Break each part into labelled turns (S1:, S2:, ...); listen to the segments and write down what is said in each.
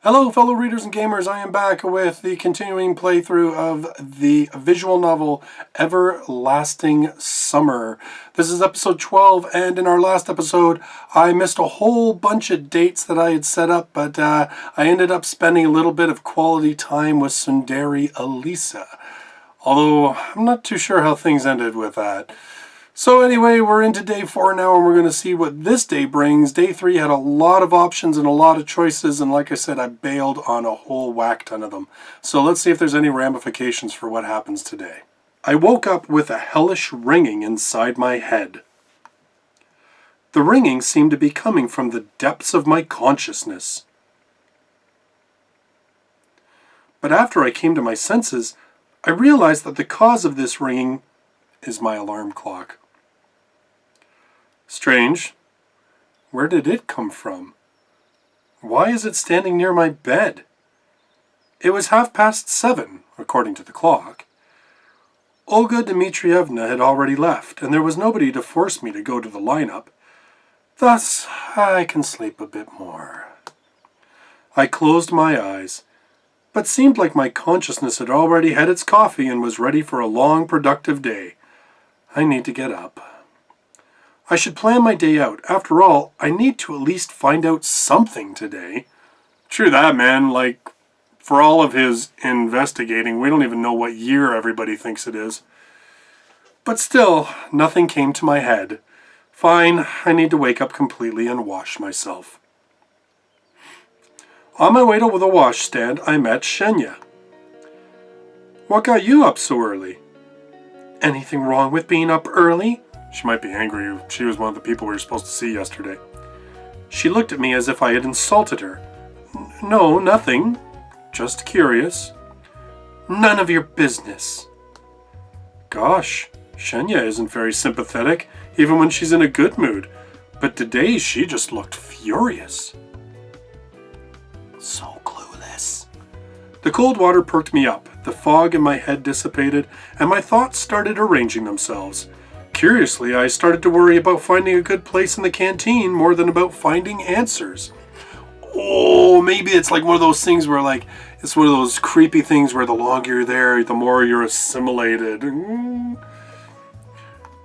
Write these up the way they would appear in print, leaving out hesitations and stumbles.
S1: Hello fellow readers and gamers, I am back with the continuing playthrough of the visual novel Everlasting Summer. This is episode 12, and in our last episode I missed a whole bunch of dates that I had set up, but I ended up spending a little bit of quality time with Sundari Elisa. Although I'm not too sure how things ended with that. So anyway, we're into day 4 now, and we're going to see what this day brings. Day 3 had a lot of options and a lot of choices, and like I said, I bailed on a whole whack ton of them. So let's see if there's any ramifications for what happens today. I woke up with a hellish ringing inside my head. The ringing seemed to be coming from the depths of my consciousness. But after I came to my senses, I realized that the cause of this ringing is my alarm clock. Strange. Where did it come from? Why is it standing near my bed? It was 7:30, according to the clock. Olga Dmitrievna had already left, and there was nobody to force me to go to the lineup. Thus, I can sleep a bit more. I closed my eyes, but seemed like my consciousness had already had its coffee and was ready for a long, productive day. I need to get up. I should plan my day out. After all, I need to at least find out something today. True that, man. Like, for all of his investigating, we don't even know what year everybody thinks it is. But still, nothing came to my head. Fine, I need to wake up completely and wash myself. On my way to the washstand, I met Shenya. What got you up so early? Anything wrong with being up early? She might be angry. She was one of the people we were supposed to see yesterday. She looked at me as if I had insulted her. No, nothing. Just curious. None of your business. Gosh, Shenya isn't very sympathetic, even when she's in a good mood. But today she just looked furious. So clueless. The cold water perked me up. The fog in my head dissipated, and my thoughts started arranging themselves. Curiously, I started to worry about finding a good place in the canteen more than about finding answers. Oh, maybe it's like one of those things where, like, it's one of those creepy things where the longer you're there, the more you're assimilated.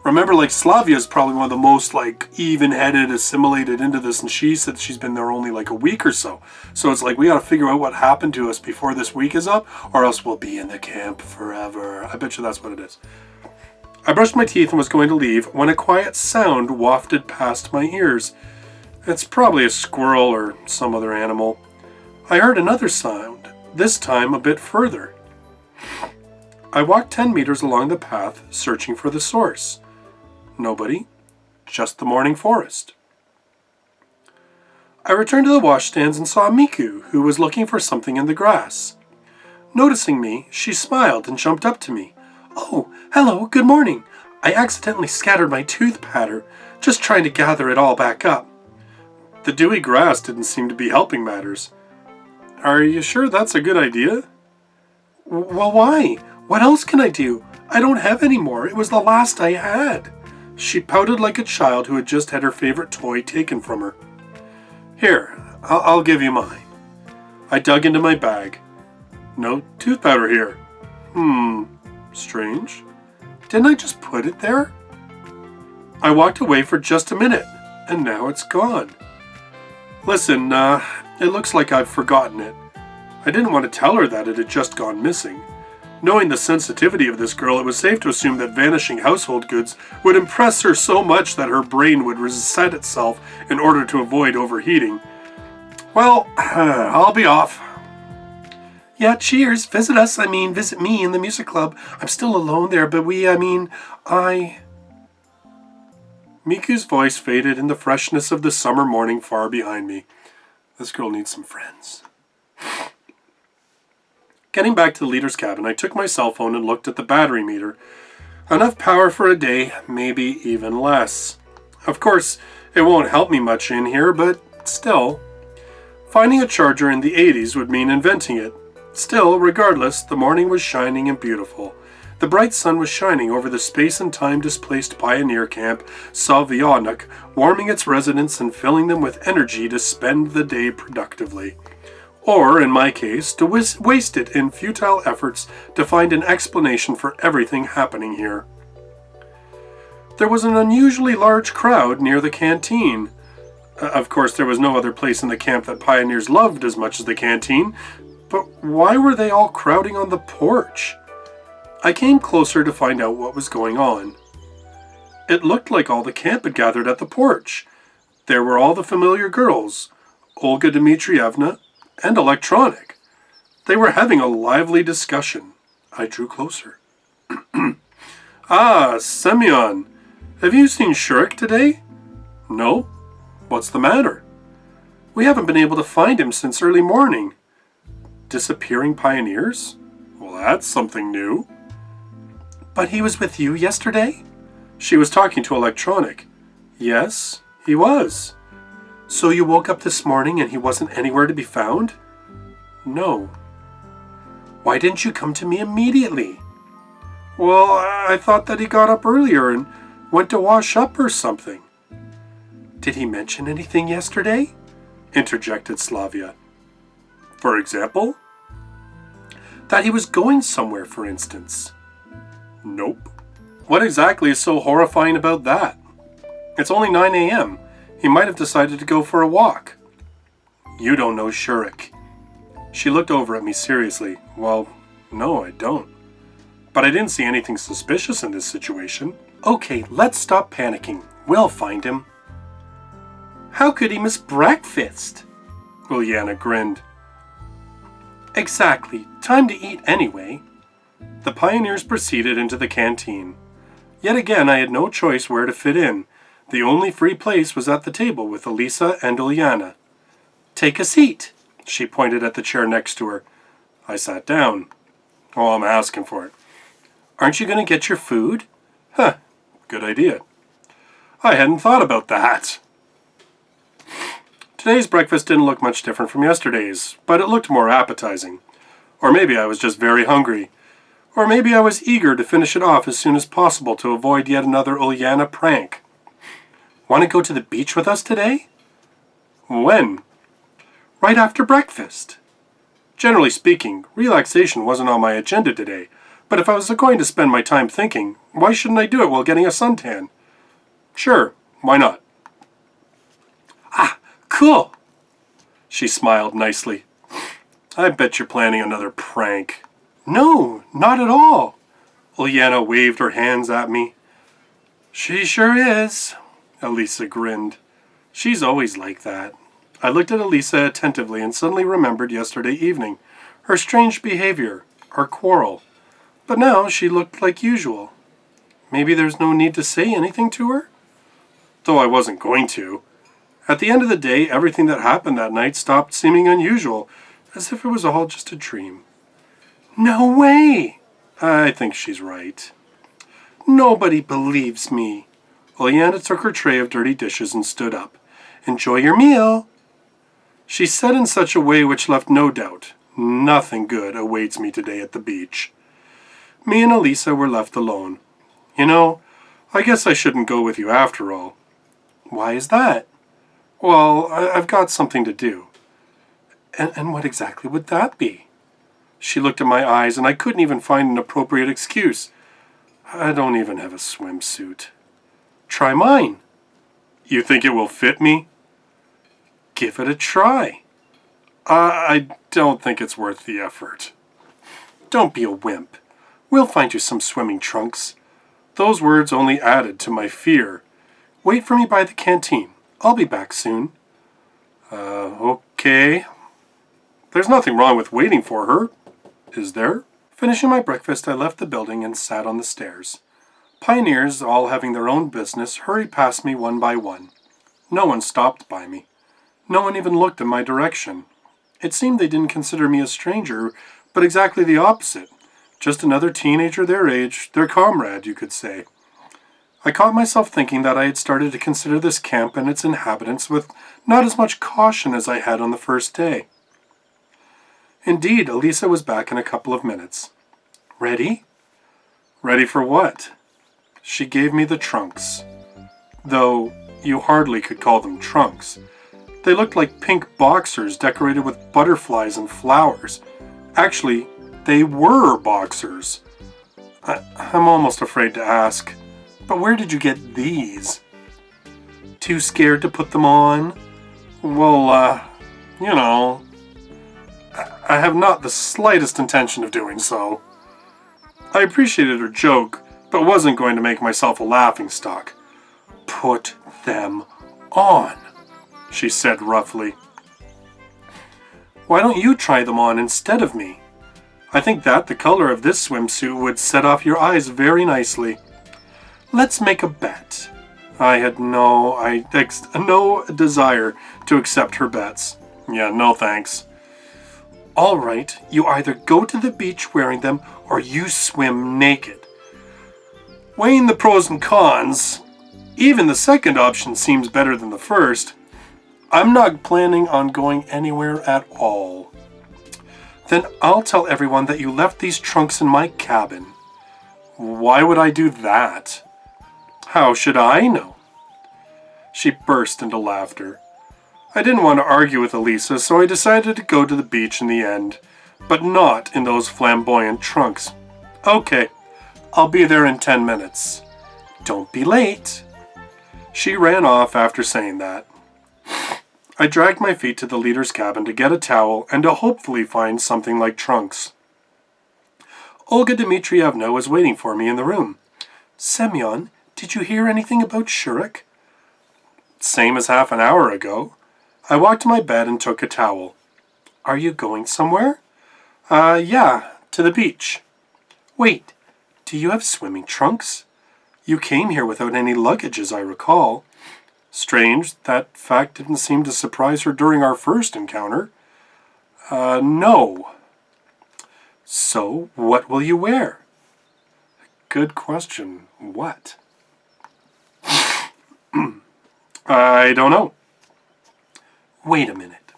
S1: Remember, like, Slavia's probably one of the most, like, even-headed, assimilated into this, and she said she's been there only, like, a week or so. So it's like, we gotta figure out what happened to us before this week is up, or else we'll be in the camp forever. I bet you that's what it is. I brushed my teeth and was going to leave when a quiet sound wafted past my ears. It's probably a squirrel or some other animal. I heard another sound, this time a bit further. I walked 10 meters along the path, searching for the source. Nobody, just the morning forest. I returned to the washstands and saw Miku, who was looking for something in the grass. Noticing me, she smiled and jumped up to me. Oh, hello, good morning. I accidentally scattered my tooth powder, just trying to gather it all back up. The dewy grass didn't seem to be helping matters. Are you sure that's a good idea? Well, why? What else can I do? I don't have any more. It was the last I had. She pouted like a child who had just had her favorite toy taken from her. Here, I'll give you mine. I dug into my bag. No tooth powder here. Strange. Didn't I just put it there? I walked away for just a minute, and now it's gone. Listen, it looks like I've forgotten it. I didn't want to tell her that it had just gone missing. Knowing the sensitivity of this girl, it was safe to assume that vanishing household goods would impress her so much that her brain would reset itself in order to avoid overheating. Well, I'll be off. Yeah, cheers. Visit me in the music club. I'm still alone there, but Miku's voice faded in the freshness of the summer morning far behind me. This girl needs some friends. Getting back to the leader's cabin, I took my cell phone and looked at the battery meter. Enough power for a day, maybe even less. Of course, it won't help me much in here, but still. Finding a charger in the 80s would mean inventing it. Still, regardless, the morning was shining and beautiful. The bright sun was shining over the space and time-displaced pioneer camp, Sovionok, warming its residents and filling them with energy to spend the day productively. Or, in my case, to waste it in futile efforts to find an explanation for everything happening here. There was an unusually large crowd near the canteen. Of course, there was no other place in the camp that pioneers loved as much as the canteen, but why were they all crowding on the porch? I came closer to find out what was going on. It looked like all the camp had gathered at the porch. There were all the familiar girls, Olga Dmitrievna, and Electronic. They were having a lively discussion. I drew closer. Ah, Semyon, have you seen Shurik today? No. What's the matter? We haven't been able to find him since early morning. Disappearing pioneers? Well, that's something new. But he was with you yesterday? She was talking to Electronic. Yes, he was. So you woke up this morning and he wasn't anywhere to be found? No. Why didn't you come to me immediately? Well, I thought that he got up earlier and went to wash up or something. Did he mention anything yesterday? Interjected Slavia. For example? That he was going somewhere, for instance. Nope. What exactly is so horrifying about that? It's only 9 a.m. He might have decided to go for a walk. You don't know Shurik. She looked over at me seriously. Well, no, I don't. But I didn't see anything suspicious in this situation. Okay, let's stop panicking. We'll find him. How could he miss breakfast? Uliana grinned. Exactly. Time to eat anyway. The pioneers proceeded into the canteen. Yet again I had no choice where to fit in. The only free place was at the table with Elisa and Uliana. Take a seat. She pointed at the chair next to her. I sat down. Oh, I'm asking for it. Aren't you going to get your food? Huh, good idea. I hadn't thought about that. Today's breakfast didn't look much different from yesterday's, but it looked more appetizing. Or maybe I was just very hungry. Or maybe I was eager to finish it off as soon as possible to avoid yet another Uliana prank. Want to go to the beach with us today? When? Right after breakfast. Generally speaking, relaxation wasn't on my agenda today, but if I was going to spend my time thinking, why shouldn't I do it while getting a suntan? Sure, why not? Ah, cool! She smiled nicely. I bet you're planning another prank. No, not at all. Uliana waved her hands at me. She sure is. Elisa grinned. She's always like that. I looked at Elisa attentively and suddenly remembered yesterday evening, her strange behavior, our quarrel. But now she looked like usual. Maybe there's no need to say anything to her? Though I wasn't going to. At the end of the day, everything that happened that night stopped seeming unusual, as if it was all just a dream. No way! I think she's right. Nobody believes me. Uliana took her tray of dirty dishes and stood up. Enjoy your meal. She said in such a way which left no doubt. Nothing good awaits me today at the beach. Me and Elisa were left alone. You know, I guess I shouldn't go with you after all. Why is that? Well, I've got something to do. And what exactly would that be? She looked at my eyes, and I couldn't even find an appropriate excuse. I don't even have a swimsuit. Try mine. You think it will fit me? Give it a try. I don't think it's worth the effort. Don't be a wimp. We'll find you some swimming trunks. Those words only added to my fear. Wait for me by the canteen. I'll be back soon. Okay. There's nothing wrong with waiting for her, is there? Finishing my breakfast, I left the building and sat on the stairs. Pioneers, all having their own business, hurried past me one by one. No one stopped by me. No one even looked in my direction. It seemed they didn't consider me a stranger, but exactly the opposite. Just another teenager their age, their comrade, you could say. I caught myself thinking that I had started to consider this camp and its inhabitants with not as much caution as I had on the first day. Indeed, Elisa was back in a couple of minutes. Ready? Ready for what? She gave me the trunks. Though you hardly could call them trunks. They looked like pink boxers decorated with butterflies and flowers. Actually, they were boxers. I'm almost afraid to ask, but where did you get these? Too scared to put them on? Well, you know, I have not the slightest intention of doing so. I appreciated her joke, but wasn't going to make myself a laughingstock. Put them on, she said roughly. Why don't you try them on instead of me? I think that the color of this swimsuit would set off your eyes very nicely. Let's make a bet. I had no desire to accept her bets. Yeah, no thanks. All right, you either go to the beach wearing them or you swim naked. Weighing the pros and cons, even the second option seems better than the first. I'm not planning on going anywhere at all. Then I'll tell everyone that you left these trunks in my cabin. Why would I do that? How should I know? She burst into laughter. I didn't want to argue with Elisa, so I decided to go to the beach in the end, but not in those flamboyant trunks. Okay, I'll be there in 10 minutes. Don't be late. She ran off after saying that. I dragged my feet to the leader's cabin to get a towel and to hopefully find something like trunks. Olga Dmitrievna was waiting for me in the room. Semyon, did you hear anything about Shurek? Same as half an hour ago. I walked to my bed and took a towel. Are you going somewhere? Yeah, to the beach. Wait, do you have swimming trunks? You came here without any luggage, as I recall. Strange, that fact didn't seem to surprise her during our first encounter. No. So, what will you wear? Good question. What? I don't know. Wait a minute.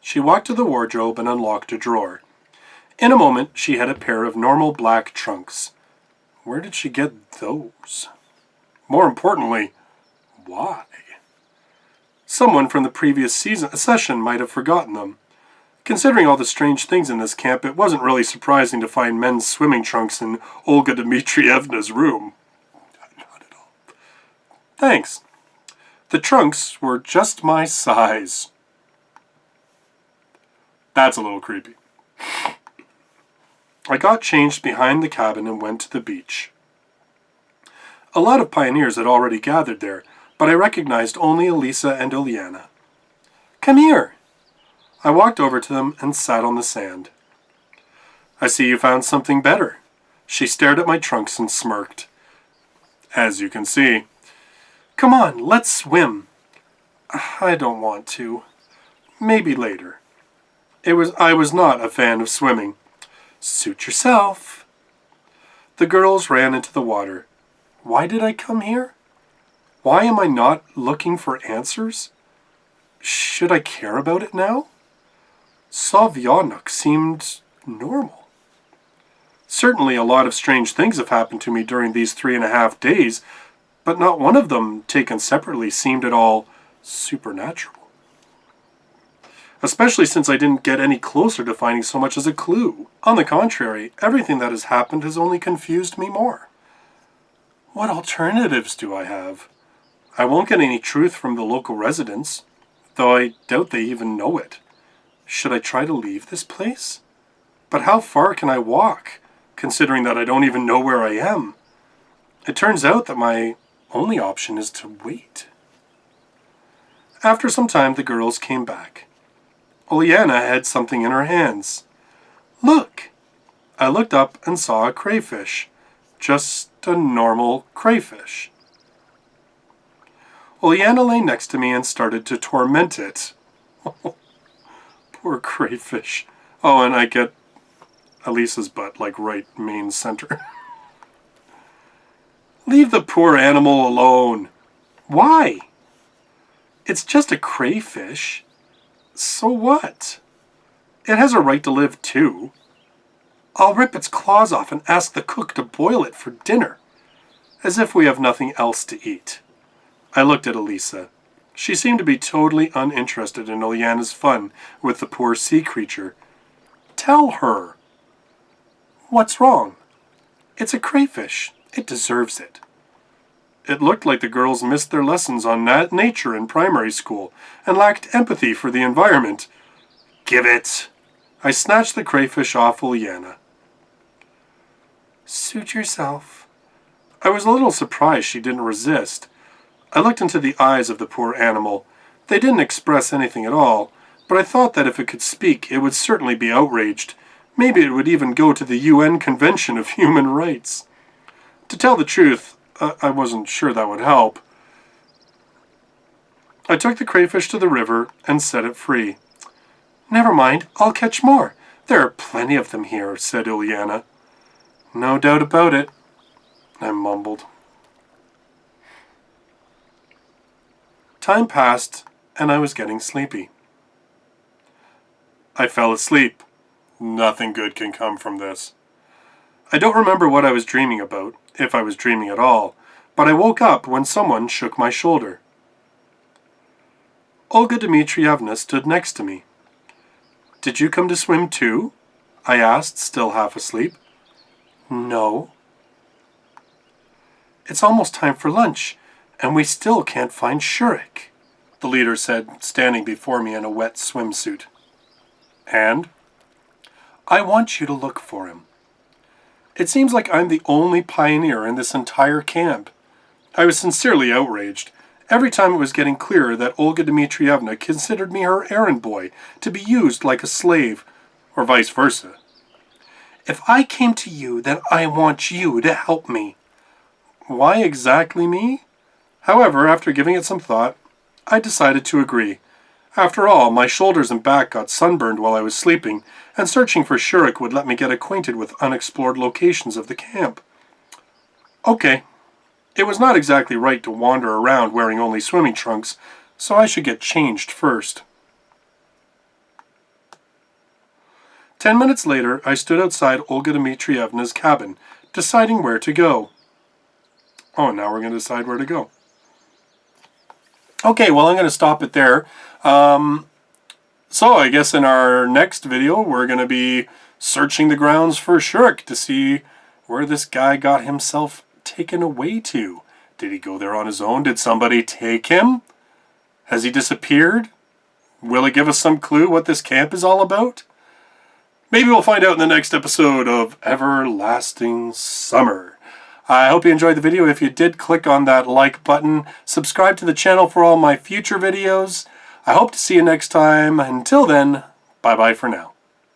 S1: She walked to the wardrobe and unlocked a drawer. In a moment, she had a pair of normal black trunks. Where did she get those? More importantly, why? Someone from the previous session might have forgotten them. Considering all the strange things in this camp, it wasn't really surprising to find men's swimming trunks in Olga Dmitrievna's room. Not at all. Thanks. The trunks were just my size. That's a little creepy. I got changed behind the cabin and went to the beach. A lot of pioneers had already gathered there, but I recognized only Elisa and Uliana. Come here. I walked over to them and sat on the sand. I see you found something better. She stared at my trunks and smirked. As you can see. Come on, let's swim. I don't want to. Maybe later. I was not a fan of swimming. Suit yourself. The girls ran into the water. Why did I come here? Why am I not looking for answers? Should I care about it now? Sovionok seemed normal. Certainly a lot of strange things have happened to me during these 3.5 days, but not one of them, taken separately, seemed at all supernatural. Especially since I didn't get any closer to finding so much as a clue. On the contrary, everything that has happened has only confused me more. What alternatives do I have? I won't get any truth from the local residents, though I doubt they even know it. Should I try to leave this place? But how far can I walk, considering that I don't even know where I am? It turns out that my only option is to wait. After some time, the girls came back. Uliana had something in her hands. Look! I looked up and saw a crayfish. Just a normal crayfish. Uliana lay next to me and started to torment it. Poor crayfish. Oh, and I get Elisa's butt, like right main center. Leave the poor animal alone. Why? It's just a crayfish. So what? It has a right to live too. I'll rip its claws off and ask the cook to boil it for dinner. As if we have nothing else to eat. I looked at Elisa. She seemed to be totally uninterested in Ulyana's fun with the poor sea creature. Tell her. What's wrong? It's a crayfish. It deserves it. It looked like the girls missed their lessons on nature in primary school and lacked empathy for the environment. Give it. I snatched the crayfish off Ulyana. Suit yourself. I was a little surprised she didn't resist. I looked into the eyes of the poor animal. They didn't express anything at all, but I thought that if it could speak, it would certainly be outraged. Maybe it would even go to the UN Convention of Human Rights. To tell the truth, I wasn't sure that would help. I took the crayfish to the river and set it free. Never mind, I'll catch more. There are plenty of them here, said Ulyana. No doubt about it, I mumbled. Time passed, and I was getting sleepy. I fell asleep. Nothing good can come from this. I don't remember what I was dreaming about, if I was dreaming at all, but I woke up when someone shook my shoulder. Olga Dmitrievna stood next to me. Did you come to swim too? I asked, still half asleep. No. It's almost time for lunch, and we still can't find Shurik, the leader said, standing before me in a wet swimsuit. And? I want you to look for him. It seems like I'm the only pioneer in this entire camp. I was sincerely outraged. Every time it was getting clearer that Olga Dmitrievna considered me her errand boy, to be used like a slave, or vice versa. If I came to you, then I want you to help me. Why exactly me? However, after giving it some thought, I decided to agree. After all, my shoulders and back got sunburned while I was sleeping, and searching for Shurik would let me get acquainted with unexplored locations of the camp. Okay. It was not exactly right to wander around wearing only swimming trunks, so I should get changed first. 10 minutes later, I stood outside Olga Dmitrievna's cabin, deciding where to go. Oh, now we're going to decide where to go. Okay, well, I'm going to stop it there. So I guess in our next video, we're going to be searching the grounds for Shurik to see where this guy got himself taken away to. Did he go there on his own? Did somebody take him? Has he disappeared? Will it give us some clue what this camp is all about? Maybe we'll find out in the next episode of Everlasting Summer. I hope you enjoyed the video. If you did, click on that like button. Subscribe to the channel for all my future videos. I hope to see you next time. Until then, bye-bye for now.